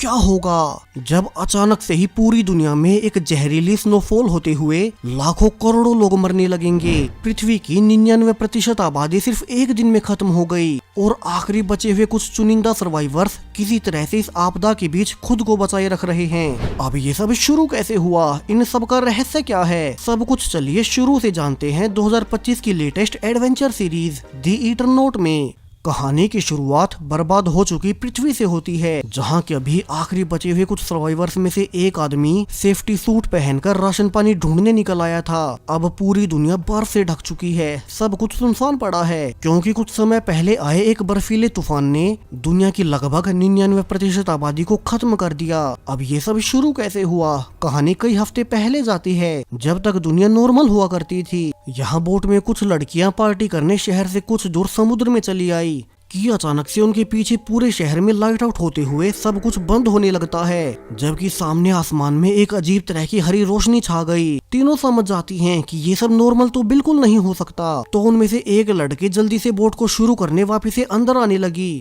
क्या होगा जब अचानक से ही पूरी दुनिया में एक जहरीली स्नोफॉल होते हुए लाखों करोड़ों लोग मरने लगेंगे। पृथ्वी की 99% आबादी सिर्फ एक दिन में खत्म हो गई और आखिरी बचे हुए कुछ चुनिंदा सर्वाइवर्स किसी तरह से इस आपदा के बीच खुद को बचाए रख रहे हैं। अब ये सब शुरू कैसे हुआ, इन सब का रहस्य क्या है, सब कुछ चलिए शुरू से जानते हैं 2025 की लेटेस्ट एडवेंचर सीरीज द इटरनॉट में। कहानी की शुरुआत बर्बाद हो चुकी पृथ्वी से होती है, जहां के अभी आखिरी बचे हुए कुछ सर्वाइवर्स में से एक आदमी सेफ्टी सूट पहनकर राशन पानी ढूंढने निकल आया था। अब पूरी दुनिया बर्फ से ढक चुकी है, सब कुछ सुनसान पड़ा है, क्योंकि कुछ समय पहले आए एक बर्फीले तूफान ने दुनिया की लगभग 99% आबादी को खत्म कर दिया। अब ये सब शुरू कैसे हुआ? कहानी कई हफ्ते पहले जाती है, जब तक दुनिया नॉर्मल हुआ करती थी। यहाँ बोट में कुछ लड़कियां पार्टी करने शहर से कुछ दूर समुद्र में चली आई कि अचानक से उनके पीछे पूरे शहर में लाइट आउट होते हुए सब कुछ बंद होने लगता है, जबकि सामने आसमान में एक अजीब तरह की हरी रोशनी छा गई। तीनों समझ जाती हैं कि ये सब नॉर्मल तो बिल्कुल नहीं हो सकता, तो उनमें से एक लड़की जल्दी से बोट को शुरू करने वापस से अंदर आने लगी।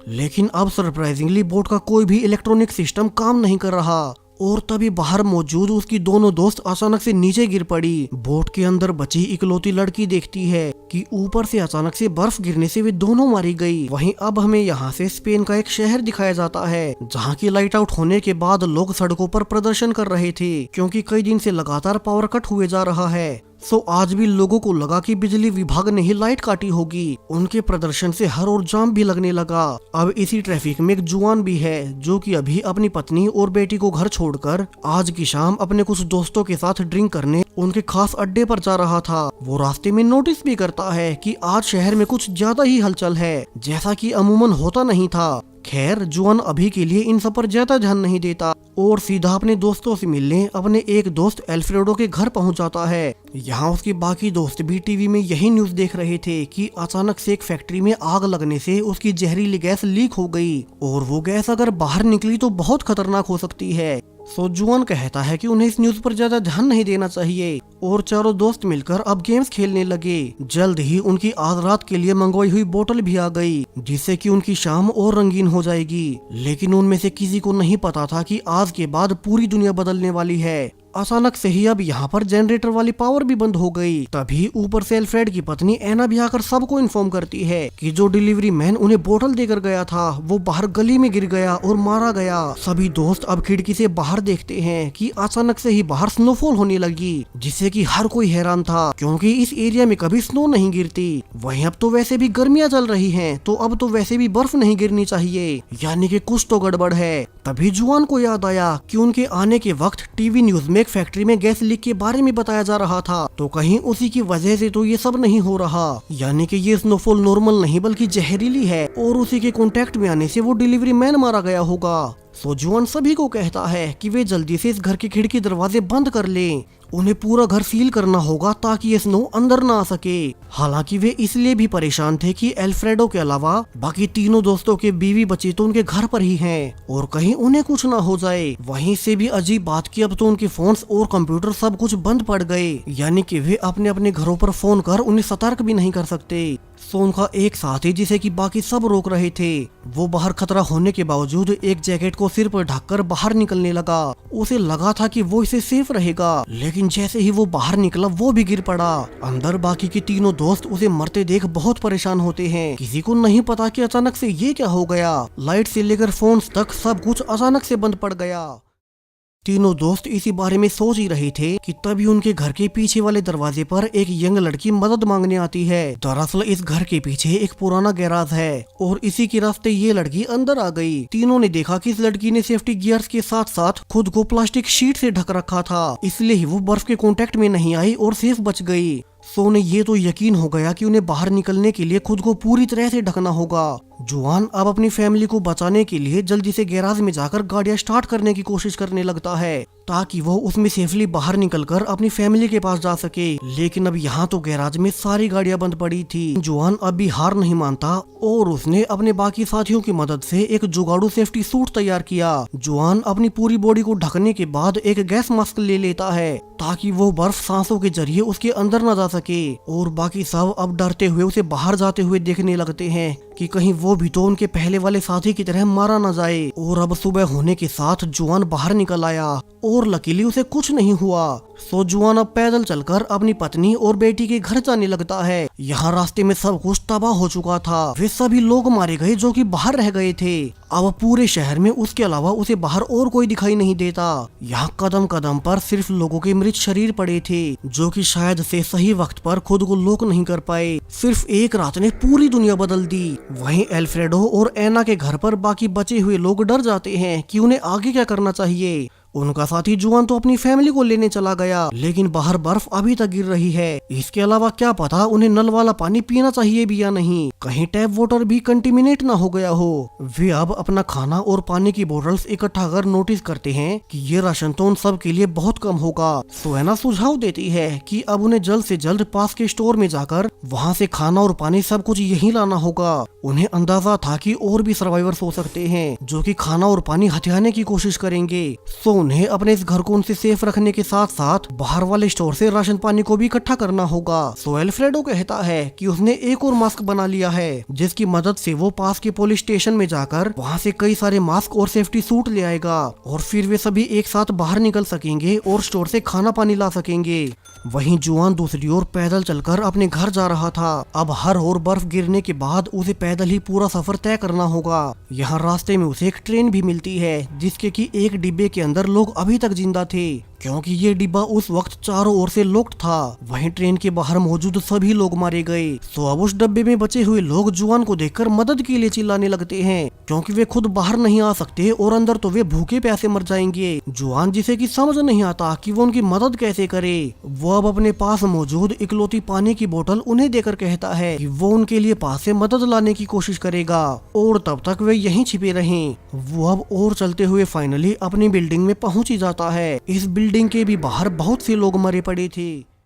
लेकिन अब सरप्राइजिंगली बोट का कोई भी इलेक्ट्रॉनिक सिस्टम काम नहीं कर रहा और तभी बाहर मौजूद उसकी दोनों दोस्त अचानक से नीचे गिर पड़ी। बोट के अंदर बची इकलौती लड़की देखती है कि ऊपर से अचानक से बर्फ गिरने से वे दोनों मारी गई। वहीं अब हमें यहाँ से स्पेन का एक शहर दिखाया जाता है, जहाँ की लाइट आउट होने के बाद लोग सड़कों पर प्रदर्शन कर रहे थे, क्योंकि कई दिन से लगातार पावर कट हुए जा रहा है। सो आज भी लोगों को लगा कि बिजली विभाग ने ही लाइट काटी होगी। उनके प्रदर्शन से हर ओर जाम भी लगने लगा। अब इसी ट्रैफिक में एक जुआन भी है, जो कि अभी अपनी पत्नी और बेटी को घर छोड़कर आज की शाम अपने कुछ दोस्तों के साथ ड्रिंक करने उनके खास अड्डे पर जा रहा था। वो रास्ते में नोटिस भी करता है कि आज शहर में कुछ ज्यादा ही हलचल है, जैसा कि अमूमन होता नहीं था। खैर, जुआन अभी के लिए इन सब पर ज्यादा ध्यान नहीं देता और सीधा अपने दोस्तों से मिलने अपने एक दोस्त एल्फ्रेडो के घर पहुंच जाता है। यहाँ उसके बाकी दोस्त भी टीवी में यही न्यूज देख रहे थे कि अचानक से एक फैक्ट्री में आग लगने से उसकी जहरीली गैस लीक हो गई और वो गैस अगर बाहर निकली तो बहुत खतरनाक हो सकती है। सो जुआन कहता है कि उन्हें इस न्यूज पर ज्यादा ध्यान नहीं देना चाहिए और चारों दोस्त मिलकर अब गेम्स खेलने लगे। जल्द ही उनकी आज रात के लिए मंगवाई हुई बोतल भी आ गई, जिससे कि उनकी शाम और रंगीन हो जाएगी। लेकिन उनमें से किसी को नहीं पता था कि आज के बाद पूरी दुनिया बदलने वाली है। अचानक से ही अब यहाँ पर जनरेटर वाली पावर भी बंद हो गई। तभी ऊपर से एल्फ्रेड की पत्नी एना भी आकर सबको इन्फॉर्म करती है कि जो डिलीवरी मैन उन्हें बोतल देकर गया था वो बाहर गली में गिर गया और मारा गया। सभी दोस्त अब खिड़की से बाहर देखते हैं कि अचानक से ही बाहर स्नोफॉल होने लगी, जिससे कि हर कोई हैरान था, क्योंकि इस एरिया में कभी स्नो नहीं गिरती। वहीं अब तो वैसे भी गर्मियां चल रही हैं, तो अब तो वैसे भी बर्फ नहीं गिरनी चाहिए, यानी कि कुछ तो गड़बड़ है। तभी जुआन को याद आया कि उनके आने के वक्त टीवी न्यूज में फैक्ट्री में गैस लीक के बारे में बताया जा रहा था, तो कहीं उसी की वजह से तो ये सब नहीं हो रहा, यानी कि ये स्नोफॉल नॉर्मल नहीं बल्कि जहरीली है और उसी के कांटेक्ट में आने से वो डिलीवरी मैन मारा गया होगा। सो जुआन सभी को कहता है कि वे जल्दी से इस घर के खिड़की दरवाजे बंद कर लें। उन्हें पूरा घर सील करना होगा ताकि ये स्नो अंदर ना आ सके। हालांकि वे इसलिए भी परेशान थे कि एल्फ्रेडो के अलावा बाकी तीनों दोस्तों के बीवी बच्चे तो उनके घर पर ही हैं और कहीं उन्हें कुछ ना हो जाए। वहीं से भी अजीब बात की अब तो उनके फोन्स और कंप्यूटर सब कुछ बंद पड़ गए, यानी कि वे अपने अपने घरों पर फोन कर उन्हें सतर्क भी नहीं कर सकते। सो उनका एक साथी, जिसे कि बाकी सब रोक रहे थे, वो बाहर खतरा होने के बावजूद एक जैकेट को सिर पर ढककर बाहर निकलने लगा। उसे लगा था कि वो इसे सेफ रहेगा, लेकिन जैसे ही वो बाहर निकला वो भी गिर पड़ा। अंदर बाकी के तीनों दोस्त उसे मरते देख बहुत परेशान होते हैं। किसी को नहीं पता कि अचानक से ये क्या हो गया। लाइट से लेकर फोन्स तक सब कुछ अचानक से बंद पड़ गया। तीनों दोस्त इसी बारे में सोच ही रहे थे कि तभी उनके घर के पीछे वाले दरवाजे पर एक यंग लड़की मदद मांगने आती है। दरअसल इस घर के पीछे एक पुराना गैराज है और इसी के रास्ते ये लड़की अंदर आ गई। तीनों ने देखा कि इस लड़की ने सेफ्टी गियर्स के साथ साथ खुद को प्लास्टिक शीट से ढक रखा था, इसलिए ही वो बर्फ के कांटेक्ट में नहीं आई और सेफ बच गई। सो उन्हें ये तो यकीन हो गया कि उन्हें बाहर निकलने के लिए खुद को पूरी तरह से ढकना होगा। जुआन अब अपनी फैमिली को बचाने के लिए जल्दी से गैराज में जाकर गाड़ियां स्टार्ट करने की कोशिश करने लगता है, ताकि वो उसमें सेफली बाहर निकलकर अपनी फैमिली के पास जा सके। लेकिन अब यहाँ तो गैराज में सारी गाड़ियां बंद पड़ी थी। जुआन अब भी हार नहीं मानता और उसने अपने बाकी साथियों की मदद से एक जुगाड़ू सेफ्टी सूट तैयार किया। जुआन अपनी पूरी बॉडी को ढकने के बाद एक गैस मास्क ले लेता है ताकि वो बर्फ सांसों के जरिए उसके अंदर न जा सके। और बाकी सब अब डरते हुए उसे बाहर जाते हुए देखने लगते हैं कि कहीं वो भी तो उनके पहले वाले साथी की तरह मारा न जाए। और अब सुबह होने के साथ जुआन बाहर निकल आया और लकीली उसे कुछ नहीं हुआ। सो जुआन अब पैदल चलकर अपनी पत्नी और बेटी के घर जाने लगता है। यहाँ रास्ते में सब कुछ तबाह हो चुका था। वे सभी लोग मारे गए जो कि बाहर रह गए थे। अब पूरे शहर में उसके अलावा उसे बाहर और कोई दिखाई नहीं देता। यहाँ कदम कदम पर सिर्फ लोगों के मृत शरीर पड़े थे जो कि शायद से सही वक्त पर खुद को लोक नहीं कर पाए। सिर्फ एक रात ने पूरी दुनिया बदल दी। वहीं एल्फ्रेडो और एना के घर पर बाकी बचे हुए लोग डर जाते हैं कि उन्हें आगे क्या करना चाहिए। उनका साथी जुआन तो अपनी फैमिली को लेने चला गया, लेकिन बाहर बर्फ अभी तक गिर रही है। इसके अलावा क्या पता उन्हें नल वाला पानी पीना चाहिए भी या नहीं, कहीं टैप वाटर भी कंटेमिनेट ना हो गया हो। वे अब अपना खाना और पानी की बोतल्स इकट्ठा कर नोटिस करते हैं कि ये राशन तो उन सब के लिए बहुत कम होगा। सोएना सुझाव देती है कि अब उन्हें जल्द से जल्द पास के स्टोर में जाकर वहाँ से खाना और पानी सब कुछ यहीं लाना होगा। उन्हें अंदाजा था कि और भी सर्वाइवर्स हो सकते हैं जो कि खाना और पानी हथियाने की कोशिश करेंगे। सो उन्हें अपने इस घर को उनसे सेफ रखने के साथ साथ बाहर वाले स्टोर से राशन पानी को भी इकट्ठा करना होगा। सो एल्फ्रेडो कहता है कि उसने एक और मास्क बना लिया है जिसकी मदद से वो पास के पुलिस स्टेशन में जाकर वहाँ से कई सारे मास्क और सेफ्टी सूट ले आएगा और फिर वे सभी एक साथ बाहर निकल सकेंगे और स्टोर से खाना पानी ला सकेंगे। वहीं जुआन दूसरी ओर पैदल चलकर अपने घर जा रहा था। अब हर ओर बर्फ गिरने के बाद उसे पैदल ही पूरा सफर तय करना होगा। यहाँ रास्ते में उसे एक ट्रेन भी मिलती है जिसके कि एक डिब्बे के अंदर लोग अभी तक जिंदा थे क्योंकि ये डिब्बा उस वक्त चारों ओर से लॉक्ड था। वहीं ट्रेन के बाहर मौजूद सभी लोग मारे गए। तो अब उस डब्बे में बचे हुए लोग जुआन को देखकर मदद के लिए चिल्लाने लगते हैं क्योंकि वे खुद बाहर नहीं आ सकते और अंदर तो वे भूखे प्यासे मर जाएंगे। जुआन जिसे कि समझ नहीं आता कि वो उनकी मदद कैसे करे। वो अब अपने पास मौजूद इकलौती पानी की बोतल उन्हें देकर कहता है कि वो उनके लिए पास से मदद लाने की कोशिश करेगा और तब तक वे यहीं छिपे रहें। वो अब और चलते हुए फाइनली अपनी बिल्डिंग में पहुंच ही जाता है। इस बिल्डिंग के भी बाहर बहुत से लोग मरे पड़े थे।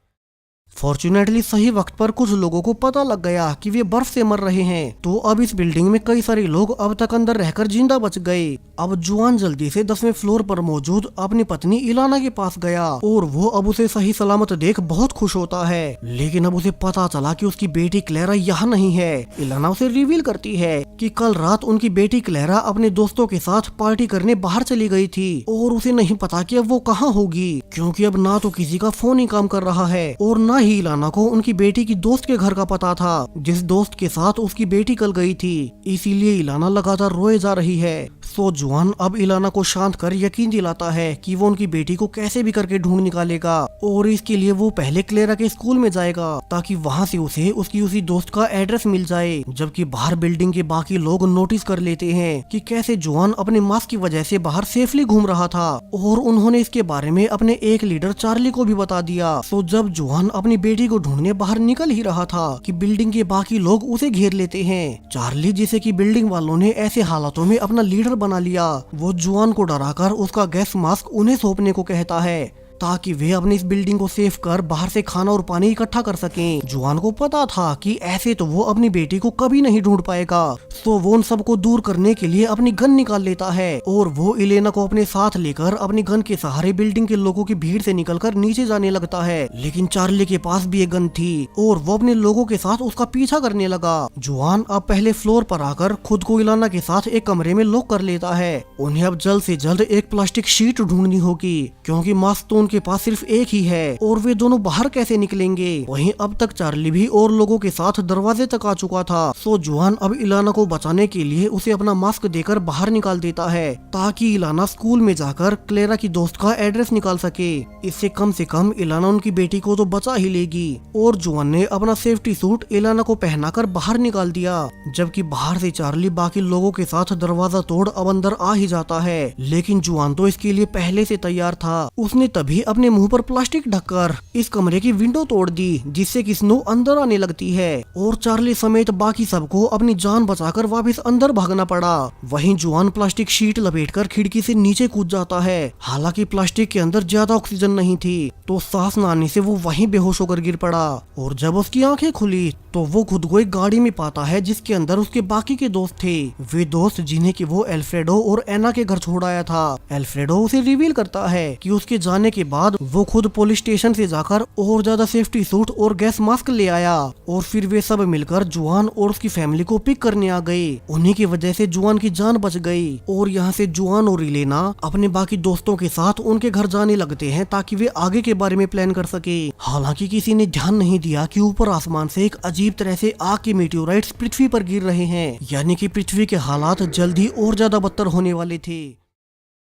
फॉर्चुनेटली सही वक्त पर कुछ लोगों को पता लग गया कि वे बर्फ से मर रहे हैं, तो अब इस बिल्डिंग में कई सारे लोग अब तक अंदर रहकर जिंदा बच गए। अब जुआन जल्दी से 10वें फ्लोर पर मौजूद अपनी पत्नी इलाना के पास गया और वो अब उसे सही सलामत देख बहुत खुश होता है। लेकिन अब उसे पता चला कि उसकी बेटी क्लेरा यहाँ नहीं है। इलाना उसे रिवील करती है कि कल रात उनकी बेटी क्लेरा अपने दोस्तों के साथ पार्टी करने बाहर चली गई थी और उसे नहीं पता कि अब वो कहाँ होगी, क्योंकि अब ना तो किसी का फोन ही काम कर रहा है और ना ही इलाना को उनकी बेटी की दोस्त के घर का पता था जिस दोस्त के साथ उसकी बेटी कल गई थी। इसीलिए इलाना लगातार रोए जा रही है। सो जुआन अब इलाना को शांत कर यकीन दिलाता है कि वो उनकी बेटी को कैसे भी करके ढूंढ निकालेगा और इसके लिए वो पहले क्लेरा के स्कूल में जाएगा ताकि वहाँ से उसे उसकी उसी दोस्त का एड्रेस मिल जाए। जबकि बाहर बिल्डिंग के बाकी लोग नोटिस कर लेते हैं कि कैसे जुआन अपने मास्क की वजह से बाहर सेफली घूम रहा था और उन्होंने इसके बारे में अपने एक लीडर चार्ली को भी बता दिया। सो जब जुआन अपनी बेटी को ढूंढने बाहर निकल ही रहा था कि बिल्डिंग के बाकी लोग उसे घेर लेते हैं। चार्ली जिसे कि बिल्डिंग वालों ने ऐसे हालातों में अपना लीडर बना लिया, वो जुआन को डराकर उसका गैस मास्क उन्हें सौंपने को कहता है ताकि वे अपनी इस बिल्डिंग को सेफ कर बाहर से खाना और पानी इकट्ठा कर सकें। जुआन को पता था कि ऐसे तो वो अपनी बेटी को कभी नहीं ढूंढ पाएगा, तो वो उन सबको दूर करने के लिए अपनी गन निकाल लेता है और वो इलेना को अपने साथ लेकर अपनी गन के सहारे बिल्डिंग के लोगों की भीड़ से निकलकर नीचे जाने लगता है। लेकिन चार्ली के पास भी एक गन थी और वो अपने लोगों के साथ उसका पीछा करने लगा। जुआन अब पहले फ्लोर पर आकर खुद को इलाना के साथ एक कमरे में लॉक कर लेता है। उन्हें अब जल्द से जल्द एक प्लास्टिक शीट ढूंढनी होगी क्योंकि मास्क तो के पास सिर्फ एक ही है और वे दोनों बाहर कैसे निकलेंगे। वहीं अब तक चार्ली भी और लोगों के साथ दरवाजे तक आ चुका था। सो जुआन अब इलाना को बचाने के लिए उसे अपना मास्क देकर बाहर निकाल देता है ताकि इलाना स्कूल में जाकर क्लेरा की दोस्त का एड्रेस निकाल सके। इससे कम से कम इलाना उनकी बेटी को तो बचा ही लेगी। और जुआन ने अपना सेफ्टी सूट इलाना को पहनाकर बाहर निकाल दिया, जबकि बाहर से चार्ली बाकी लोगों के साथ दरवाजा तोड़ अब अंदर आ ही जाता है। लेकिन जुआन तो इसके लिए पहले से तैयार था। उसने तभी अपने मुंह पर प्लास्टिक ढककर इस कमरे की विंडो तोड़ दी जिससे कि स्नो अंदर आने लगती है और चार्ली समेत बाकी सबको अपनी जान बचाकर वापस अंदर भागना पड़ा। वहीं जुआन प्लास्टिक शीट लपेटकर खिड़की से नीचे कूद जाता है। हालांकि प्लास्टिक के अंदर ज्यादा ऑक्सीजन नहीं थी तो सांस न आने से वो वहीं बेहोश होकर गिर पड़ा और जब उसकी आंखें खुली तो वो खुद को एक गाड़ी में पाता है जिसके अंदर उसके बाकी के दोस्त थे। वे दोस्त जिन्हें कि वो एल्फ्रेडो और एना के घर छोड़ आया था। एल्फ्रेडो उसे रिवील करता है कि उसके जाने के बाद वो खुद पुलिस स्टेशन से जाकर और ज्यादा सेफ्टी सूट और गैस मास्क ले आया और फिर वे सब मिलकर जुआन और उसकी फैमिली को पिक करने आ गए। उन्हीं की वजह से जुआन की जान बच गई और यहाँ से जुआन और इलेना अपने बाकी दोस्तों के साथ उनके घर जाने लगते हैं ताकि वे आगे के बारे में प्लान कर सके। हालांकि किसी ने ध्यान नहीं दिया कि ऊपर आसमान से एक अजीब तरह से आग के मीटियोराइट्स पृथ्वी पर गिर रहे हैं, यानी कि पृथ्वी के हालात जल्द ही और ज्यादा बदतर होने वाले थे।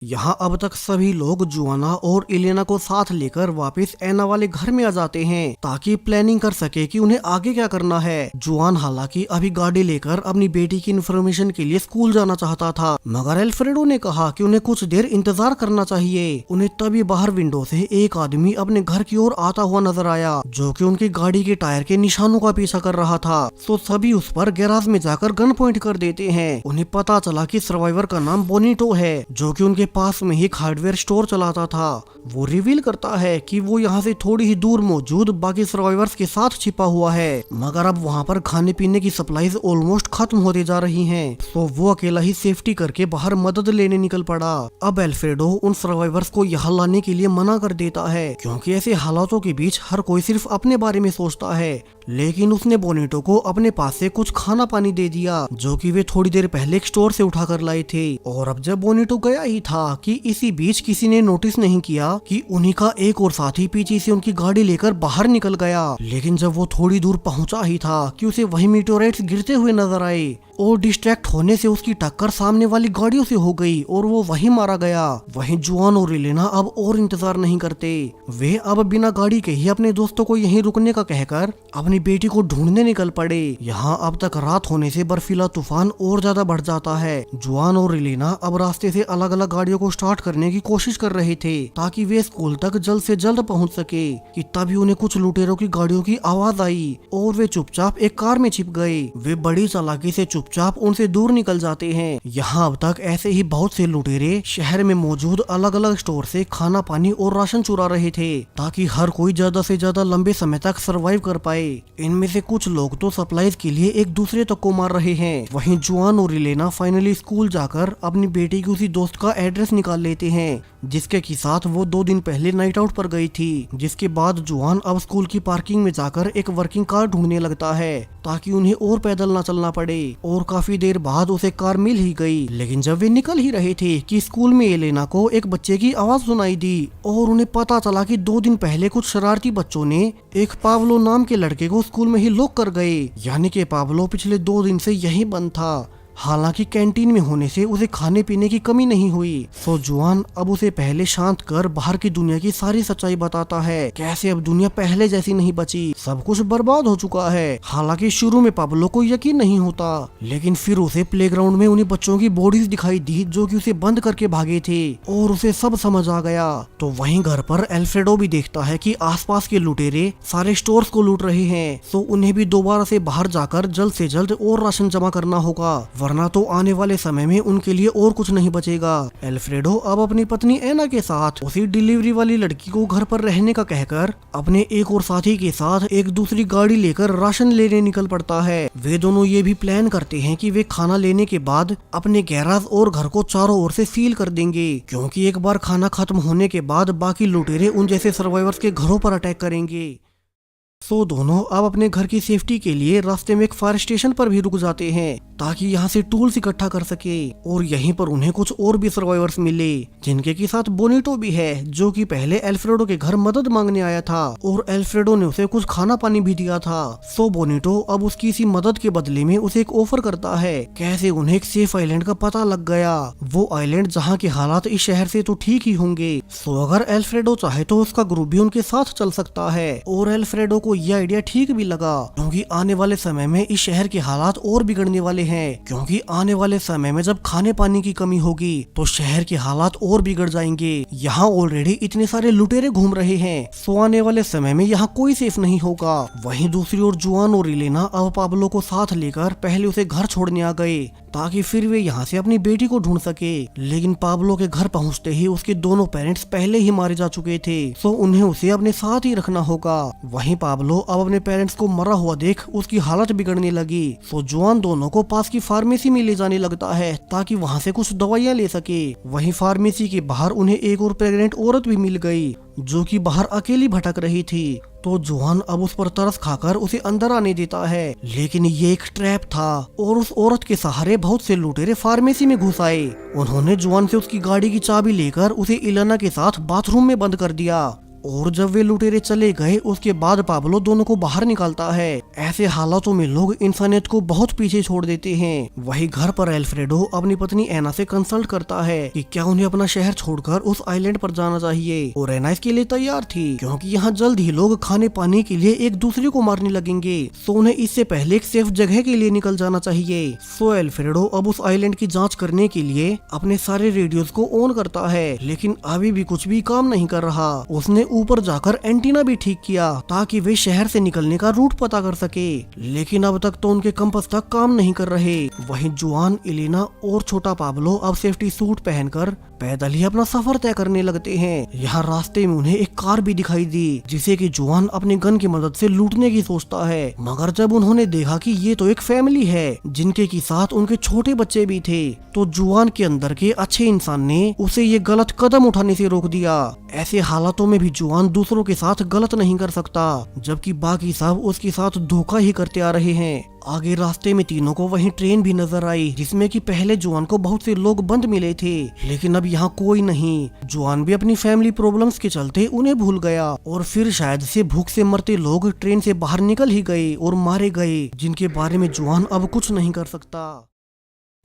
यहाँ अब तक सभी लोग जुआना और इलेना को साथ लेकर वापस एना वाले घर में आ जाते हैं ताकि प्लानिंग कर सके कि उन्हें आगे क्या करना है। जुआन हालांकि अभी गाड़ी लेकर अपनी बेटी की इन्फॉर्मेशन के लिए स्कूल जाना चाहता था, मगर एल्फ्रेडो ने कहा कि उन्हें कुछ देर इंतजार करना चाहिए। उन्हें तभी बाहर विंडो से एक आदमी अपने घर की ओर आता हुआ नजर आया जो कि उनकी गाड़ी के टायर के निशानों का पीछा कर रहा था। तो सभी उस पर गैराज में जाकर गन पॉइंट कर देते हैं। उन्हें पता चला कि सर्वाइवर का नाम बोनीटो है जो कि उनके पास में ही एक हार्डवेयर स्टोर चलाता था। वो रिवील करता है कि वो यहाँ से थोड़ी ही दूर मौजूद बाकी सर्वाइवर्स के साथ छिपा हुआ है, मगर अब वहाँ पर खाने पीने की सप्लाईज ऑलमोस्ट खत्म होते जा रही हैं। तो वो अकेला ही सेफ्टी करके बाहर मदद लेने निकल पड़ा। अब एल्फ्रेडो उन सर्वाइवर्स को यहाँ लाने के लिए मना कर देता है क्योंकि ऐसे हालातों के बीच हर कोई सिर्फ अपने बारे में सोचता है। लेकिन उसने बोनीटो को अपने पास से कुछ खाना पानी दे दिया जो कि वे थोड़ी देर पहले एक स्टोर से उठा कर लाए थे। और अब जब बोनीटो गया ही था कि इसी बीच किसी ने नोटिस नहीं किया कि उन्हीं का एक और साथी पीछे से उनकी गाड़ी लेकर बाहर निकल गया। लेकिन जब वो थोड़ी दूर पहुंचा ही था कि उसे वही मीटेओराइट्स गिरते हुए नजर आए और डिस्ट्रैक्ट होने से उसकी टक्कर सामने वाली गाड़ियों से हो गई और वो वहीं मारा गया। वहीं जुआन और इलेना अब और इंतजार नहीं करते। वे अब बिना गाड़ी के ही अपने दोस्तों को यहीं रुकने का कहकर अपनी बेटी को ढूंढने निकल पड़े। यहाँ अब तक रात होने से बर्फीला तूफान और ज्यादा बढ़ जाता है। जुआन और इलेना अब रास्ते से अलग अलग गाड़ियों को स्टार्ट करने की कोशिश कर रहे थे ताकि वे स्कूल तक जल्द से जल्द पहुँच सके कि तभी उन्हें कुछ लुटेरों की गाड़ियों की आवाज आई और वे चुपचाप एक कार में छिप गए। वे बड़ी चालाकी से चुपचाप उनसे दूर निकल जाते हैं। यहाँ अब तक ऐसे ही बहुत से लुटेरे शहर में मौजूद अलग अलग स्टोर से खाना पानी और राशन चुरा रहे थे ताकि हर कोई ज्यादा से ज्यादा लंबे समय तक सरवाइव कर पाए। इनमें से कुछ लोग तो सप्लाईज के लिए एक दूसरे तक को मार रहे हैं। वहीं जुआन और इलेना फाइनली स्कूल जाकर अपनी बेटी की उसी दोस्त का एड्रेस निकाल लेते हैं जिसके की साथ वो 2 दिन पहले नाइट आउट पर गई थी। जिसके बाद जुआन अब स्कूल की पार्किंग में जाकर एक वर्किंग कार ढूंढने लगता है ताकि उन्हें और पैदल ना चलना पड़े। और काफी देर बाद उसे कार मिल ही गई। लेकिन जब वे निकल ही रहे थे कि स्कूल में एलेना को एक बच्चे की आवाज सुनाई दी और उन्हें पता चला कि 2 दिन पहले कुछ शरारती बच्चों ने एक पाब्लो नाम के लड़के को स्कूल में ही लॉक कर गए, यानी कि पाब्लो पिछले 2 दिन से यहीं बंद था। हालांकि कैंटीन में होने से उसे खाने पीने की कमी नहीं हुई। तो जुआन अब उसे पहले शांत कर बाहर की दुनिया की सारी सच्चाई बताता है। कैसे अब दुनिया पहले जैसी नहीं बची, सब कुछ बर्बाद हो चुका है। हालांकि शुरू में पाब्लो को यकीन नहीं होता, लेकिन फिर उसे प्लेग्राउंड में उन्हीं बच्चों की बॉडीज दिखाई दी जो कि उसे बंद करके भागे थे और उसे सब समझ आ गया। तो वहीं घर पर एल्फ्रेडो भी देखता है कि आसपास के लुटेरे सारे स्टोर्स को लूट रहे हैं। तो उन्हें भी दोबारा से बाहर जाकर जल्द से जल्द और राशन जमा करना होगा, वरना तो आने वाले समय में उनके लिए और कुछ नहीं बचेगा। एल्फ्रेडो अब अपनी पत्नी एना के साथ उसी डिलीवरी वाली लड़की को घर पर रहने का कहकर अपने एक और साथी के साथ एक दूसरी गाड़ी लेकर राशन लेने निकल पड़ता है। वे दोनों ये भी प्लान करते हैं कि वे खाना लेने के बाद अपने गैराज और घर को चारों ओर से सील कर देंगे क्योंकि एक बार खाना खत्म होने के बाद बाकी लुटेरे उन जैसे सर्वाइवर्स के घरों पर अटैक करेंगे। तो दोनों अब अपने घर की सेफ्टी के लिए रास्ते में एक फायर स्टेशन पर भी रुक जाते हैं ताकि यहाँ से टूल्स इकट्ठा कर सके। और यहीं पर उन्हें कुछ और भी सर्वाइवर्स मिले जिनके के साथ बोनीटो भी है जो कि पहले एल्फ्रेडो के घर मदद मांगने आया था और एल्फ्रेडो ने उसे कुछ खाना पानी भी दिया था। सो बोनीटो अब उसकी इसी मदद के बदले में उसे एक ऑफर करता है। कैसे उन्हें एक सेफ आइलैंड का पता लग गया, वो आइलैंड जहाँ के हालात इस शहर से तो ठीक ही होंगे। सो अगर एल्फ्रेडो चाहे तो उसका ग्रुप भी उनके साथ चल सकता है। और एल्फ्रेडो को यह आइडिया ठीक भी लगा क्योंकि आने वाले समय में इस शहर के हालात और बिगड़ने वाले हैं, क्योंकि आने वाले समय में जब खाने पानी की कमी होगी तो शहर के हालात और बिगड़ जाएंगे। यहाँ ऑलरेडी इतने सारे लुटेरे घूम रहे हैं, सो आने वाले समय में यहाँ कोई सेफ नहीं होगा। वहीं दूसरी ओर जुआन और इलेना अब पाब्लो को साथ लेकर पहले उसे घर छोड़ने आ गए ताकि फिर वे यहाँ से अपनी बेटी को ढूंढ सके। लेकिन पाब्लो के घर पहुँचते ही उसके दोनों पेरेंट्स पहले ही मारे जा चुके थे, सो उन्हें उसे अपने साथ ही रखना होगा। वहीं पाब्लो पाब्लो अब अपने पेरेंट्स को मरा हुआ देख उसकी हालत बिगड़ने लगी। तो जुआन दोनों को पास की फार्मेसी में ले जाने लगता है ताकि वहाँ से कुछ दवाइयाँ ले सके। वहीं फार्मेसी के बाहर उन्हें एक और प्रेग्नेंट औरत भी मिल गई जो कि बाहर अकेली भटक रही थी। तो जुआन अब उस पर तरस खाकर उसे अंदर आने देता है, लेकिन ये एक ट्रैप था और उस औरत के सहारे बहुत से लुटेरे फार्मेसी में घुस आए। उन्होंने जुआन से उसकी गाड़ी की चाबी लेकर उसे इलाना के साथ बाथरूम में बंद कर दिया और जब वे लुटेरे चले गए उसके बाद पाब्लो दोनों को बाहर निकालता है। ऐसे हालातों में लोग इंसानियत को बहुत पीछे छोड़ देते हैं। वही घर पर एल्फ्रेडो अपनी पत्नी एना से कंसल्ट करता है कि क्या उन्हें अपना शहर छोड़कर उस आइलैंड पर जाना चाहिए और एना इसके लिए तैयार थी क्योंकि यहाँ जल्द ही लोग खाने पानी के लिए एक दूसरे को मारने लगेंगे। सो उन्हें इससे पहले एक सेफ जगह के लिए निकल जाना चाहिए। सो एल्फ्रेडो अब उस आइलैंड की जाँच करने के लिए अपने सारे रेडियोस को ऑन करता है, लेकिन अभी भी कुछ भी काम नहीं कर रहा। उसने ऊपर जाकर एंटीना भी ठीक किया ताकि वे शहर से निकलने का रूट पता कर सके, लेकिन अब तक तो उनके कंपास तक काम नहीं कर रहे। वहीं जुआन, इलेना और छोटा पाब्लो अब सेफ्टी सूट पहनकर पैदल ही अपना सफर तय करने लगते हैं। यहाँ रास्ते में उन्हें एक कार भी दिखाई दी जिसे कि जुआन अपने गन की मदद से लूटने की सोचता है, मगर जब उन्होंने देखा कि ये तो एक फैमिली है जिनके की साथ उनके छोटे बच्चे भी थे, तो जुआन के अंदर के अच्छे इंसान ने उसे ये गलत कदम उठाने से रोक दिया। ऐसे हालातों में भी जुआन दूसरों के साथ गलत नहीं कर सकता, जबकि बाकी सब उसके साथ धोखा ही करते आ रहे हैं। आगे रास्ते में तीनों को वहीं ट्रेन भी नजर आई जिसमें कि पहले जुआन को बहुत से लोग बंद मिले थे, लेकिन अब यहाँ कोई नहीं। जुआन भी अपनी फैमिली प्रॉब्लम्स के चलते उन्हें भूल गया और फिर शायद से भूख से मरते लोग ट्रेन से बाहर निकल ही गए और मारे गए, जिनके बारे में जुआन अब कुछ नहीं कर सकता।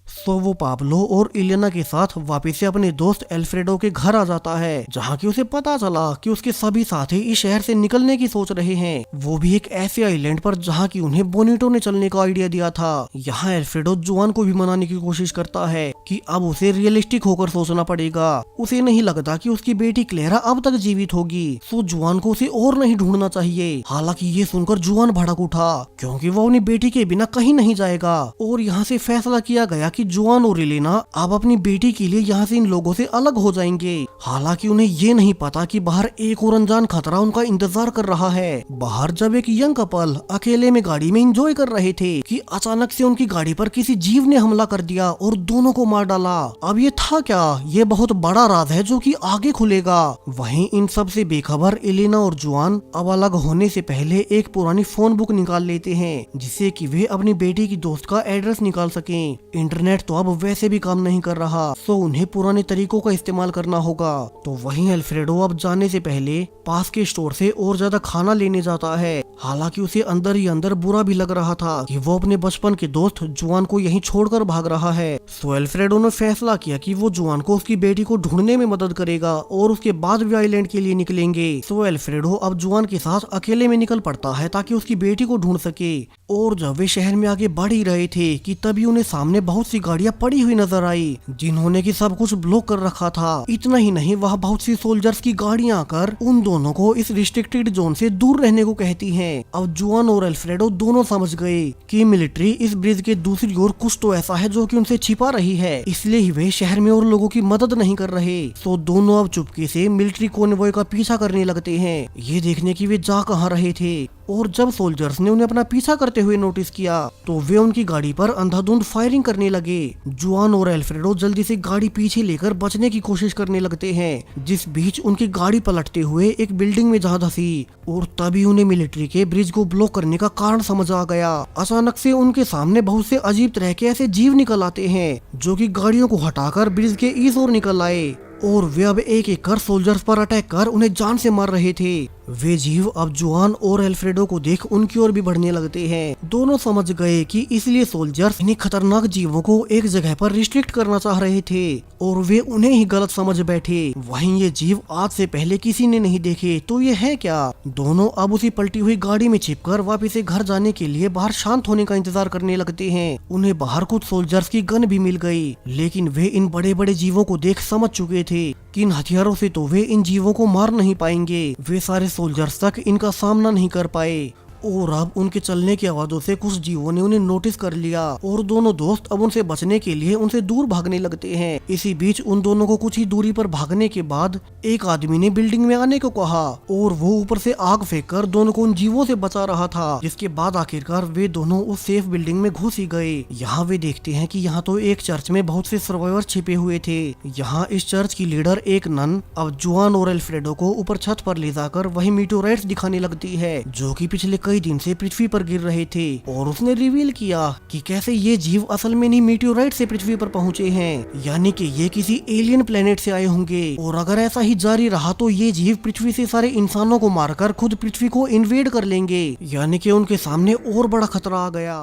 सो वो पाब्लो और इलेना के साथ वापस से अपने दोस्त एल्फ्रेडो के घर आ जाता है, जहाँ की उसे पता चला कि उसके सभी साथी इस शहर से निकलने की सोच रहे हैं, वो भी एक ऐसे आइलैंड पर जहाँ की उन्हें बोनीटो ने चलने का आइडिया दिया था। यहाँ एल्फ्रेडो जुआन को भी मनाने की कोशिश करता है कि अब उसे रियलिस्टिक होकर सोचना पड़ेगा। उसे नहीं लगता कि उसकी बेटी क्लेरा अब तक जीवित होगी, सो जुआन को उसे और नहीं ढूंढना चाहिए। हालांकि ये सुनकर जुआन भड़क उठा क्योंकि वो अपनी बेटी के बिना कहीं नहीं जाएगा और यहाँ से फैसला किया गया कि जुआन और इलेना अब अपनी बेटी के लिए यहाँ से इन लोगों से अलग हो जाएंगे। हालांकि उन्हें ये नहीं पता कि बाहर एक और अनजान खतरा उनका इंतजार कर रहा है। बाहर जब एक यंग कपल अकेले में गाड़ी में एंजॉय कर रहे थे कि अचानक से उनकी गाड़ी पर किसी जीव ने हमला कर दिया और दोनों को मार डाला। अब ये था क्या? ये बहुत बड़ा राज है जो कि आगे खुलेगा। वहीं इन सब से बेखबर इलेना और जुआन अब अलग होने से पहले एक पुरानी फोन बुक निकाल लेते हैं जिससे कि वे अपनी बेटी की दोस्त का एड्रेस निकाल सकें। इंटरनेट तो अब वैसे भी काम नहीं कर रहा, तो उन्हें पुराने तरीकों का इस्तेमाल करना होगा। तो वहीं एल्फ्रेडो अब जाने से पहले पास के स्टोर से और ज्यादा खाना लेने जाता है। हालांकि उसे अंदर ही अंदर बुरा भी लग रहा था कि वो अपने बचपन के दोस्त जुआन को यहीं छोड़कर भाग रहा है। तो एल्फ्रेडो ने फैसला किया कि वो जुआन को उसकी बेटी को ढूंढने में मदद करेगा और उसके बाद वे आइलैंड के लिए निकलेंगे। तो एल्फ्रेडो अब जुआन के साथ अकेले में निकल पड़ता है ताकि उसकी बेटी को ढूंढ सके। और जब वे शहर में आगे बढ़ ही रहे थे कि तभी उन्हें सामने बहुत सी गाड़ियां पड़ी हुई नजर आई जिन्होंने की सब कुछ ब्लॉक कर रखा था। इतना ही नहीं, वहाँ बहुत सी सोल्जर्स की गाड़ियां आकर उन दोनों को इस रिस्ट्रिक्टेड जोन से दूर रहने को कहती हैं। अब जुआन और एल्फ्रेडो दोनों समझ गए कि मिलिट्री इस ब्रिज के दूसरी ओर कुछ तो ऐसा है जो कि उनसे छिपा रही है, इसलिए ही वे शहर में और लोगों की मदद नहीं कर रहे। तो दोनों अब चुपके से मिलिट्री कॉन्वॉय का पीछा करने लगते हैं, ये देखने की वे जा कहाँ रहे थे। और जब सोल्जर्स ने उन्हें अपना पीछा करते हुए नोटिस किया तो वे उनकी गाड़ी पर अंधाधुंध फायरिंग करने लगे। जुआन और एल्फ्रेडो जल्दी से गाड़ी पीछे लेकर बचने की कोशिश करने लगते हैं, जिस बीच उनकी गाड़ी पलटते हुए एक बिल्डिंग में जा धंसी और तभी उन्हें मिलिट्री के ब्रिज को ब्लॉक करने का कारण समझ आ गया। अचानक से उनके सामने बहुत से अजीब तरह के ऐसे जीव निकल आते हैं जो कि गाड़ियों को हटाकर ब्रिज के इस ओर निकल आए और वे अब एक एक कर सोल्जर्स पर अटैक कर उन्हें जान से मार रहे थे। वे जीव अब जुआन और एल्फ्रेडो को देख उनकी ओर भी बढ़ने लगते हैं। दोनों समझ गए कि इसलिए सोल्जर्स इन्हीं खतरनाक जीवों को एक जगह पर रिस्ट्रिक्ट करना चाह रहे थे और वे उन्हें ही गलत समझ बैठे। वहीं ये जीव आज से पहले किसी ने नहीं देखे, तो ये है क्या? दोनों अब उसी पलटी हुई गाड़ी में छिपकर वापस से घर जाने के लिए बाहर शांत होने का इंतजार करने लगते हैं। उन्हें बाहर कुछ सोल्जर्स की गन भी मिल गई, लेकिन वे इन बड़े बड़े जीवों को देख समझ चुके थे कि इन हथियारों से तो वे इन जीवों को मार नहीं पाएंगे। वे सारे सोल्जर्स तक इनका सामना नहीं कर पाए और अब उनके चलने की आवाजों से कुछ जीवों ने उन्हें नोटिस कर लिया और दोनों दोस्त अब उनसे बचने के लिए उनसे दूर भागने लगते हैं। इसी बीच उन दोनों को कुछ ही दूरी पर भागने के बाद एक आदमी ने बिल्डिंग में आने को कहा और वो ऊपर से आग फेंककर दोनों को उन जीवों से बचा रहा था, जिसके बाद आखिरकार वे दोनों उस सेफ बिल्डिंग में घुस ही गए। यहाँ वे देखते हैं कि यहाँ तो एक चर्च में बहुत से सर्वाइवर छिपे हुए थे। यहाँ इस चर्च की लीडर एक नन अब जुआन और एल्फ्रेडो को ऊपर छत पर ले जाकर वही मीटोराइट्स दिखाने लगती है जो कि पिछले कई दिन से पृथ्वी पर गिर रहे थे, और उसने रिवील किया कि कैसे ये जीव असल में नहीं मीटोराइट से पृथ्वी पर पहुँचे हैं, यानी कि ये किसी एलियन प्लेनेट से आए होंगे। और अगर ऐसा ही जारी रहा तो ये जीव पृथ्वी से सारे इंसानों को मारकर खुद पृथ्वी को इन्वेड कर लेंगे, यानी कि उनके सामने और बड़ा खतरा आ गया।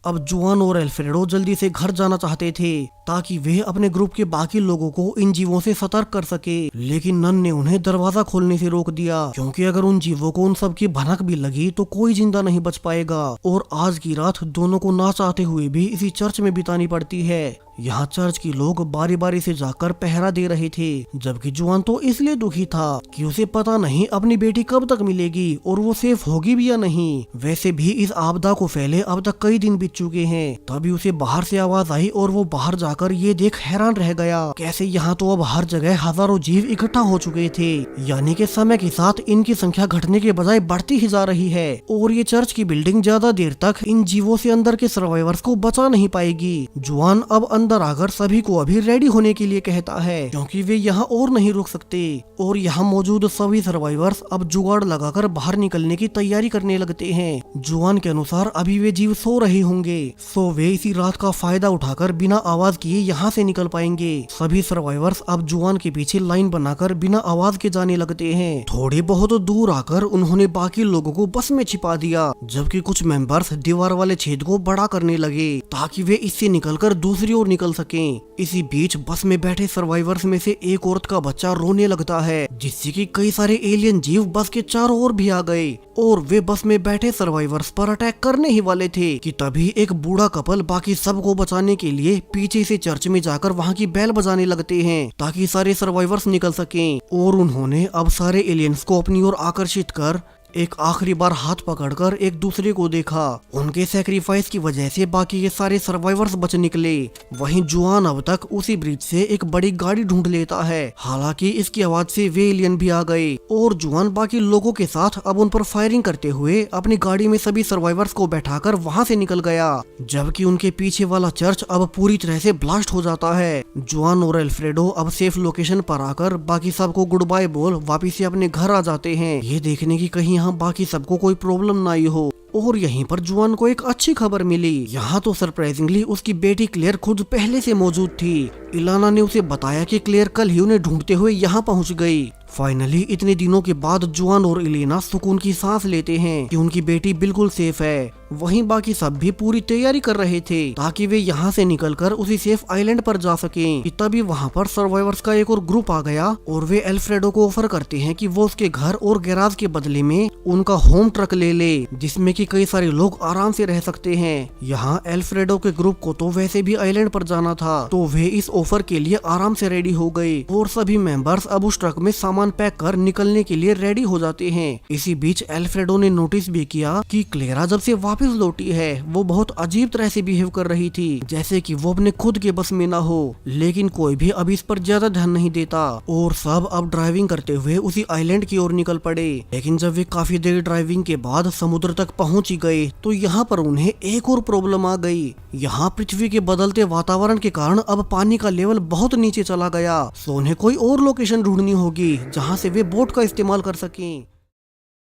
अब जुआन और एल्फ्रेडो जल्दी से घर जाना चाहते थे ताकि वे अपने ग्रुप के बाकी लोगों को इन जीवों से सतर्क कर सके, लेकिन नन ने उन्हें दरवाजा खोलने से रोक दिया क्योंकि अगर उन जीवों को उन सब की भनक भी लगी तो कोई जिंदा नहीं बच पाएगा। और आज की रात दोनों को ना चाहते हुए भी इसी चर्च में बितानी पड़ती है। यहाँ चर्च के लोग बारी बारी से जाकर पहरा दे रहे थे, जबकि जुआन तो इसलिए दुखी था कि उसे पता नहीं अपनी बेटी कब तक मिलेगी और वो सेफ होगी भी या नहीं। वैसे भी इस आपदा को फैले अब तक कई दिन बीत चुके हैं। तभी उसे बाहर से आवाज आई और वो बाहर जाकर ये देख हैरान रह गया कैसे यहाँ तो अब हर जगह हजारों जीव इकट्ठा हो चुके थे, यानी कि समय के साथ इनकी संख्या घटने के बजाय बढ़ती ही जा रही है। और ये चर्च की बिल्डिंग ज्यादा देर तक इन जीवों से अंदर के सर्वाइवर्स को बचा नहीं पाएगी। जुआन अब अंदर आकर सभी को अभी रेडी होने के लिए कहता है क्योंकि वे यहाँ और नहीं रुक सकते। और यहाँ मौजूद सभी सर्वाइवर्स अब जुगाड़ लगाकर बाहर निकलने की तैयारी करने लगते हैं। जुआन के अनुसार अभी वे जीव सो रहे होंगे, सो वे इसी रात का फायदा उठाकर बिना आवाज किए यहाँ से निकल पाएंगे। सभी सर्वाइवर्स अब जुआन के पीछे लाइन बनाकर बिना आवाज के जाने लगते हैं। थोड़े बहुत दूर आकर उन्होंने बाकी लोगों को बस में छिपा दिया, जबकि कुछ मेंबर्स दीवार वाले छेद को बड़ा करने लगे ताकि वे इससे निकलकर दूसरी ओर निकल सकें। इसी बीच बस में बैठे सर्वाइवर्स में से एक औरत का बच्चा रोने लगता है, जिससे कि कई सारे एलियन जीव बस के चारों ओर भी आ गए और वे बस में बैठे सर्वाइवर्स पर अटैक करने ही वाले थे कि तभी एक बूढ़ा कपल बाकी सबको बचाने के लिए पीछे से चर्च में जाकर वहां की बेल बजाने लगते हैं ताकि सारे सर्वाइवर्स निकल सकें। और उन्होंने अब सारे एलियंस को अपनी ओर आकर्षित कर एक आखिरी बार हाथ पकड़कर एक दूसरे को देखा। उनके सैक्रिफाइस की वजह से बाकी के सारे सर्वाइवर्स बच निकले। वहीं जुआन अब तक उसी ब्रिज से एक बड़ी गाड़ी ढूंढ लेता है, हालांकि इसकी आवाज से वे एलियन भी आ गए और जुआन बाकी लोगों के साथ अब उन पर फायरिंग करते हुए अपनी गाड़ी में सभी सर्वाइवर्स को बैठाकर वहां से निकल गया, जबकि उनके पीछे वाला चर्च अब पूरी तरह से ब्लास्ट हो जाता है। जुआन और एल्फ्रेडो अब सेफ लोकेशन पर आकर बाकी सबको गुड बाय बोल वापिस से अपने घर आ जाते हैं, ये देखने की कहीं बाकी सबको कोई प्रॉब्लम ना आई हो। और यहीं पर जुआन को एक अच्छी खबर मिली। यहाँ तो सरप्राइजिंगली उसकी बेटी क्लेयर खुद पहले से मौजूद थी। इलाना ने उसे बताया कि क्लेयर कल ही उन्हें ढूंढते हुए यहाँ पहुँच गई। फाइनली इतने दिनों के बाद जुआन और इलेना सुकून की सांस लेते हैं कि उनकी बेटी बिल्कुल सेफ है। वहीं बाकी सब भी पूरी तैयारी कर रहे थे ताकि वे यहाँ से निकलकर उसी सेफ आइलैंड पर जा सकें। कि तभी वहाँ पर सर्वाइवर्स का एक और ग्रुप आ गया और वे एल्फ्रेडो को ऑफर करते हैं कि वो उसके घर और गैराज के बदले में उनका होम ट्रक ले ले, जिसमें कि कई सारे लोग आराम से रह सकते हैं। यहाँ एल्फ्रेडो के ग्रुप को तो वैसे भी आइलैंड पर जाना था, तो वे इस ऑफर के लिए आराम से रेडी हो गए और सभी मेंबर्स अब उस ट्रक में सामान पैक कर निकलने के लिए रेडी हो जाते हैं। इसी बीच एल्फ्रेडो ने नोटिस भी किया कि क्लेरा जब से वापस लौटी है वो बहुत अजीब तरह से बिहेव कर रही थी, जैसे कि वो अपने खुद के बस में ना हो। लेकिन कोई भी अब इस पर ज्यादा ध्यान नहीं देता और सब अब ड्राइविंग करते हुए उसी आइलैंड की ओर निकल पड़े। लेकिन जब वे काफी देर ड्राइविंग के बाद समुद्र तक पहुंच ही गए तो यहाँ पर उन्हें एक और प्रॉब्लम आ गई। यहाँ पृथ्वी के बदलते वातावरण के कारण अब पानी का लेवल बहुत नीचे चला गया, तो उन्हें कोई और लोकेशन ढूंढनी होगी जहाँ से वे बोट का इस्तेमाल कर सकें।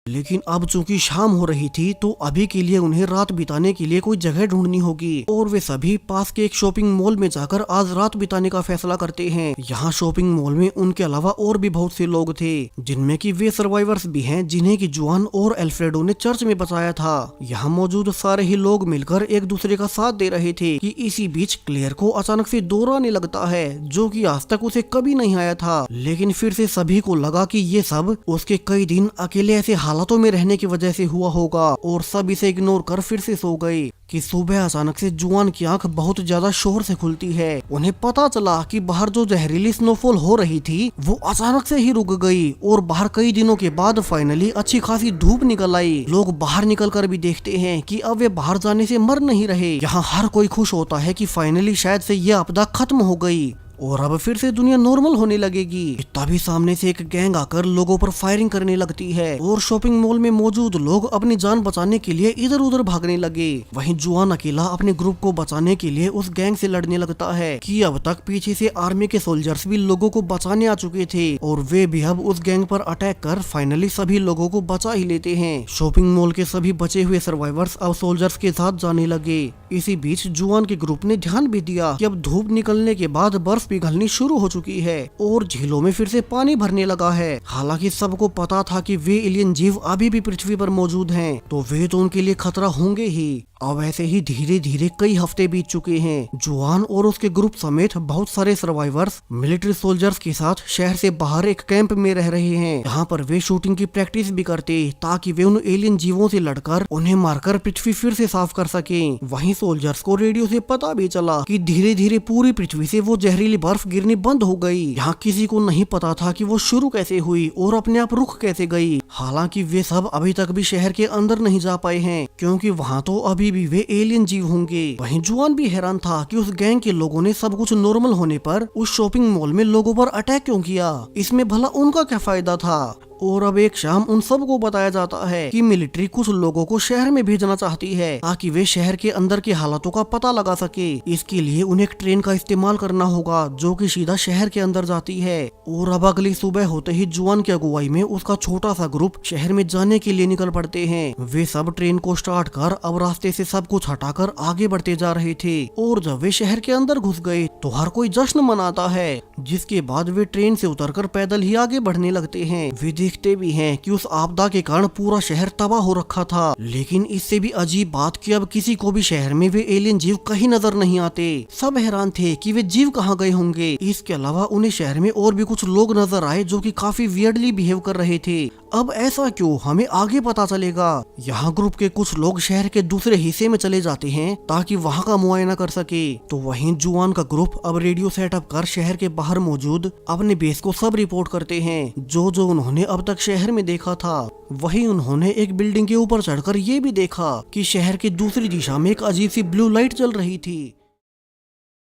लेकिन अब चूंकि शाम हो रही थी तो अभी के लिए उन्हें रात बिताने के लिए कोई जगह ढूंढनी होगी और वे सभी पास के एक शॉपिंग मॉल में जाकर आज रात बिताने का फैसला करते हैं। यहाँ शॉपिंग मॉल में उनके अलावा और भी बहुत से लोग थे, जिनमें कि वे सर्वाइवर्स भी हैं जिन्हें कि जुआन और एल्फ्रेडो ने चर्च में बचाया था। यहाँ मौजूद सारे ही लोग मिलकर एक दूसरे का साथ दे रहे थे कि इसी बीच क्लेयर को अचानक से दौरा आने लगता है, जो कि आज तक उसे कभी नहीं आया था। लेकिन फिर से सभी को लगा कि ये सब उसके कई दिन अकेले ऐसे हालातों में रहने की वजह से हुआ होगा और सब इसे इग्नोर कर फिर से सो गए कि सुबह अचानक से जुआन की आंख बहुत ज्यादा शोर से खुलती है। उन्हें पता चला कि बाहर जो जहरीली स्नोफॉल हो रही थी वो अचानक से ही रुक गई और बाहर कई दिनों के बाद फाइनली अच्छी खासी धूप निकल आई। लोग बाहर निकल कर भी देखते हैं कि अब वे बाहर जाने से मर नहीं रहे। यहाँ हर कोई खुश होता है कि फाइनली शायद से ये आपदा खत्म हो गई और अब फिर से दुनिया नॉर्मल होने लगेगी। तभी सामने से एक गैंग आकर लोगों पर फायरिंग करने लगती है और शॉपिंग मॉल में मौजूद लोग अपनी जान बचाने के लिए इधर उधर भागने लगे। वहीं जुआन अकेला अपने ग्रुप को बचाने के लिए उस गैंग से लड़ने लगता है कि अब तक पीछे से आर्मी के सोल्जर्स भी लोगों को बचाने आ चुके थे और वे भी अब उस गैंग पर अटैक कर फाइनली सभी लोगों को बचा ही लेते हैं। शॉपिंग मॉल के सभी बचे हुए सर्वाइवर्स अब सोल्जर्स के साथ जाने लगे। इसी बीच जुआन के ग्रुप ने ध्यान भी दिया कि अब धूप निकलने के बाद बर्फ पिघलनी शुरू हो चुकी है और झीलों में फिर से पानी भरने लगा है। हालांकि सबको पता था कि वे एलियन जीव अभी भी पृथ्वी पर मौजूद हैं, तो वे तो उनके लिए खतरा होंगे ही। अब ऐसे ही धीरे धीरे कई हफ्ते बीत चुके हैं। जुआन और उसके ग्रुप समेत बहुत सारे सर्वाइवर्स मिलिट्री सोल्जर्स के साथ शहर से बाहर एक कैंप में रह रहे हैं। यहाँ पर वे शूटिंग की प्रैक्टिस भी करते ताकि वे उन एलियन जीवों से लड़कर उन्हें मारकर पृथ्वी फिर से साफ कर सकें। वहीं सोल्जर्स को रेडियो से पता भी चला कि धीरे धीरे पूरी पृथ्वी से वो जहरीली बर्फ गिरनी बंद हो गई। यहाँ किसी को नहीं पता था कि वो शुरू कैसे हुई और अपने आप रुक कैसे गई। हालांकि वे सब अभी तक भी शहर के अंदर नहीं जा पाए हैं क्योंकि वहाँ तो अभी भी वे एलियन जीव होंगे। वहीं जुआन भी हैरान था कि उस गैंग के लोगों ने सब कुछ नॉर्मल होने पर उस शॉपिंग मॉल में लोगों पर अटैक क्यों किया, इसमें भला उनका क्या फायदा था। और अब एक शाम उन सबको बताया जाता है कि मिलिट्री कुछ लोगों को शहर में भेजना चाहती है ताकि वे शहर के अंदर के हालातों का पता लगा सके। इसके लिए उन्हें एक ट्रेन का इस्तेमाल करना होगा जो कि सीधा शहर के अंदर जाती है। और अब अगली सुबह होते ही जुआन की अगुवाई में उसका छोटा सा ग्रुप शहर में जाने के लिए निकल पड़ते हैं। वे सब ट्रेन को स्टार्ट कर अब रास्ते से सब कुछ हटाकर आगे बढ़ते जा रहे थे और जब वे शहर के अंदर घुस गए तो हर कोई जश्न मनाता है। जिसके बाद वे ट्रेन से उतरकर पैदल ही आगे बढ़ने लगते हैं। वे देखते भी हैं कि उस आपदा के कारण पूरा शहर तबाह हो रखा था। लेकिन इससे भी अजीब बात कि अब किसी को भी शहर में वे एलियन जीव कहीं नजर नहीं आते। सब हैरान थे कि वे जीव कहाँ गए होंगे। इसके अलावा उन्हें शहर में और भी कुछ लोग नजर आए जो कि काफी वियर्डली बिहेव कर रहे थे। अब ऐसा क्यों, हमें आगे पता चलेगा। यहाँ ग्रुप के कुछ लोग शहर के दूसरे हिस्से में चले जाते हैं ताकि वहाँ का मुआयना कर सके। तो वहीं जुआन का ग्रुप अब रेडियो सेटअप कर शहर के बाहर मौजूद अपने बेस को सब रिपोर्ट करते हैं जो जो उन्होंने अब तक शहर में देखा था। वहीं उन्होंने एक बिल्डिंग के ऊपर चढ़कर ये भी देखा कि शहर की दूसरी दिशा में एक अजीब सी ब्लू लाइट जल रही थी।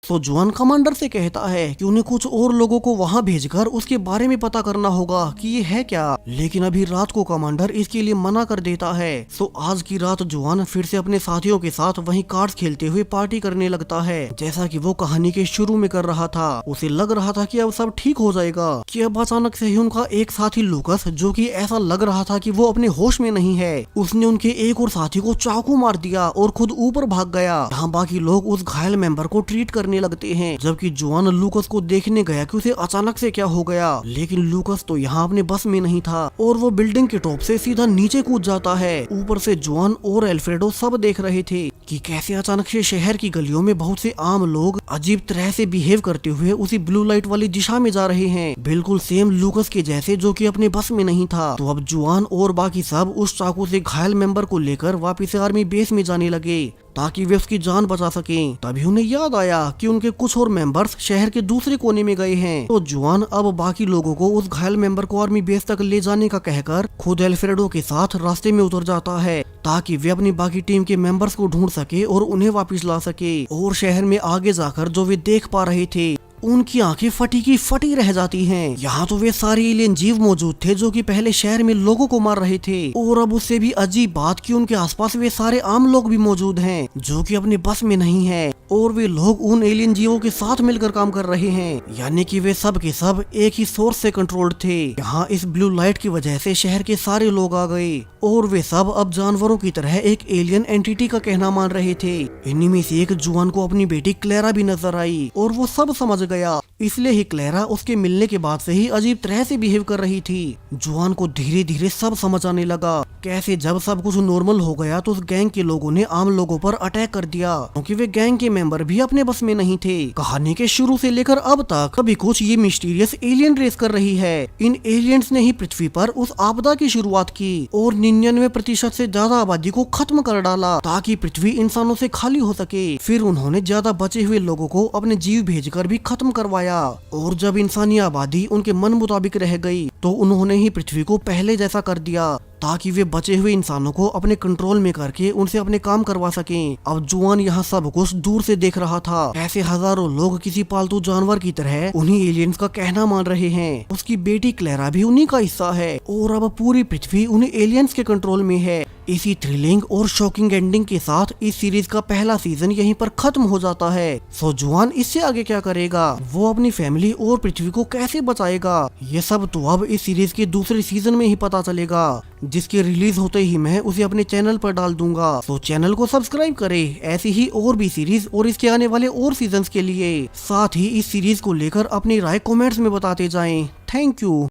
तो जुआन कमांडर से कहता है कि उन्हें कुछ और लोगों को वहां भेजकर उसके बारे में पता करना होगा कि ये है क्या। लेकिन अभी रात को कमांडर इसके लिए मना कर देता है। तो आज की रात जुआन फिर से अपने साथियों के साथ वहीं कार्ड्स खेलते हुए पार्टी करने लगता है जैसा कि वो कहानी के शुरू में कर रहा था। उसे लग रहा था कि अब सब ठीक हो जाएगा कि अब अचानक से ही उनका एक साथी लूकस, जो कि ऐसा लग रहा था कि वो अपने होश में नहीं है, उसने उनके एक और साथी को चाकू मार दिया और खुद ऊपर भाग गया। यहाँ बाकी लोग उस घायल मेंबर को ट्रीट करने लगते हैं जबकि जुआन लूकस को देखने गया कि उसे अचानक से क्या हो गया। लेकिन लूकस तो यहाँ अपने बस में नहीं था और वो बिल्डिंग के टॉप से सीधा नीचे कूद जाता है। ऊपर से जुआन और एल्फ्रेडो सब देख रहे थे कि कैसे अचानक से शहर की गलियों में बहुत से आम लोग अजीब तरह से बिहेव करते हुए उसी ब्लू लाइट वाली दिशा में जा रहे हैं, बिल्कुल सेम लूकस के जैसे जो कि अपने बस में नहीं था। तो अब जुआन और बाकी सब उस चाकू से घायल मेंबर को लेकर वापिस आर्मी बेस में जाने लगे ताकि वे उसकी जान बचा सकें। तभी उन्हें याद आया कि उनके कुछ और मेंबर्स शहर के दूसरे कोने में गए हैं। तो जुआन अब बाकी लोगों को उस घायल मेंबर को आर्मी बेस तक ले जाने का कहकर खुद एल्फ्रेडो के साथ रास्ते में उतर जाता है ताकि वे अपनी बाकी टीम के मेंबर्स को ढूंढ सके और उन्हें वापस ला सके। और शहर में आगे जाकर जो वे देख पा रहे थे उनकी आंखें फटी की फटी रह जाती हैं। यहाँ तो वे सारे एलियन जीव मौजूद थे जो कि पहले शहर में लोगों को मार रहे थे। और अब उससे भी अजीब बात कि उनके आसपास वे सारे आम लोग भी मौजूद हैं जो कि अपने बस में नहीं है और वे लोग उन एलियन जीवों के साथ मिलकर काम कर रहे हैं, यानी कि वे सब के सब एक ही सोर्स से कंट्रोल्ड थे। यहाँ इस ब्लू लाइट की वजह से शहर के सारे लोग आ गए और वे सब अब जानवरों की तरह एक एलियन एंटिटी का कहना मान रहे थे। इन्हीं में से एक जुआन को अपनी बेटी क्लेरा भी नजर आई और वो सब समझ गया इसलिए ही क्लेरा उसके मिलने के बाद से ही अजीब तरह से बिहेव कर रही थी। जुआन को धीरे धीरे सब समझ आने लगा। कैसे जब सब कुछ नॉर्मल हो गया तो उस गैंग के लोगों ने आम लोगों पर अटैक कर दिया, क्योंकि वे गैंग के मेंबर भी अपने बस में नहीं थे। कहानी के शुरू से लेकर अब तक कभी कुछ ये मिस्टीरियस एलियन रेस कर रही है। इन एलियंस ने ही पृथ्वी पर उस आपदा की शुरुआत की और 99% से ज्यादा आबादी को खत्म कर डाला ताकि पृथ्वी इंसानों से खाली हो सके। फिर उन्होंने ज्यादा बचे हुए लोगों को अपने जीव भेजकर भी खत्म करवाया, और जब इंसानी आबादी उनके मन मुताबिक रह गई तो उन्होंने ही पृथ्वी को पहले जैसा कर दिया ताकि वे बचे हुए इंसानों को अपने कंट्रोल में करके उनसे अपने काम करवा सकें। अब जुआन यहाँ सब कुछ दूर से देख रहा था। ऐसे हजारों लोग किसी पालतू जानवर की तरह उन्हीं एलियंस का कहना मान रहे हैं। उसकी बेटी क्लेरा भी उन्हीं का हिस्सा है और अब पूरी पृथ्वी उन्हीं एलियंस के कंट्रोल में है। इसी थ्रिलिंग और शॉकिंग एंडिंग के साथ इस सीरीज का पहला सीजन यहीं पर खत्म हो जाता है। सो जुआन इससे आगे क्या करेगा, वो अपनी फैमिली और पृथ्वी को कैसे बचाएगा, ये सब तो अब इस सीरीज के दूसरे सीजन में ही पता चलेगा, जिसके रिलीज होते ही मैं उसे अपने चैनल पर डाल दूंगा। तो चैनल को सब्सक्राइब करें ऐसी ही और भी सीरीज और इसके आने वाले और सीजन्स के लिए। साथ ही इस सीरीज को लेकर अपनी राय कमेंट्स में बताते जाएं। Thank you.